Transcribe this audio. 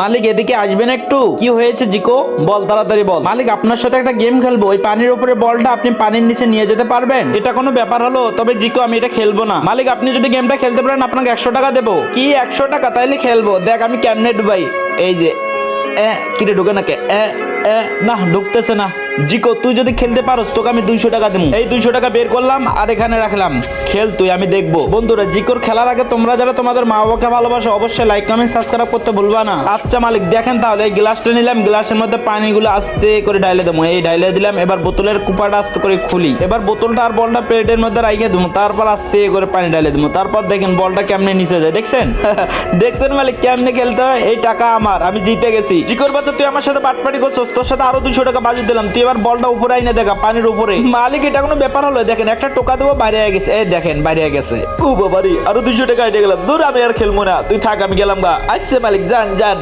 মালিক এদিকে আসবেন একটু। কি হয়েছে জিকো, বল তাড়াতাড়ি বল। মালিক আপনার সাথে একটা গেম খেলবো, ওই পানির উপরে বলটা আপনি পানির নিচে নিয়ে যেতে পারবেন? এটা কোনো ব্যাপার হলো? তবে জিকো আমি এটা খেলবো না। মালিক আপনি যদি গেমটা খেলতে পারেন আপনাকে 100 টাকা দেবো। কি 100 টাকা? তাইলে খেলবো, দেখ আমি কেমনে ডুবাই। এই যে কিরে ঢুকে না কে? না ঢুকতেছে না। জিকো তুই যদি খেলতে পারোস তোকে আমি 200 টাকা দেবো। এই 200 টাকা বের করলাম আর এখানে রাখলাম, খেল তুই, আমি দেখবো। বন্ধুরা জিকোর খেলার আগে তোমরা যারা তোমাদের মা বাবাকে ভালোবাসো অবশ্যই লাইক কমেন্ট সাবস্ক্রাইব করতে ভুলবা না। আচ্ছা মালিক দেখেন তাহলে, এই গ্লাসটা নিলাম, গ্লাসের মধ্যে পানিগুলো আস্তে করে ঢাইলে দেবো। এই ঢাইলে দিলাম, এবার বোতলের কুপাটা আস্তে করে খুলি, এবার বোতলটা আর বলটা প্লেটের মধ্যে রাইখে দেবো, তারপর আস্তে করে পানি ঢাইলে দেবো। তারপর দেখেন বলটা কেমনে নিচে যায়, দেখছেন? দেখছেন মালিক কেমনে খেলতে হয়? এই টাকা আমার, আমি জিতে গেছি। জিকোর বাচ্চা তুই আমার সাথে বাটপাটি করছস, তোর সাথে আরো 200 টাকা বাজিয়ে দিলাম, তুই এবার বলটা উপরে আইনে দেখা পানির উপরে। মালিক এটা কোনো ব্যাপার হলো? দেখেন একটা টোকা দেবো, বাইরে হয়ে গেছে, এই দেখেন বাইরে হয়ে গেছে। ও বাবারি, আরো 200 টাকা আইনে গেলাম। দূর আমি আর খেলবো না, তুই থাক আমি গেলাম গা। আচ্ছা মালিক যান যান।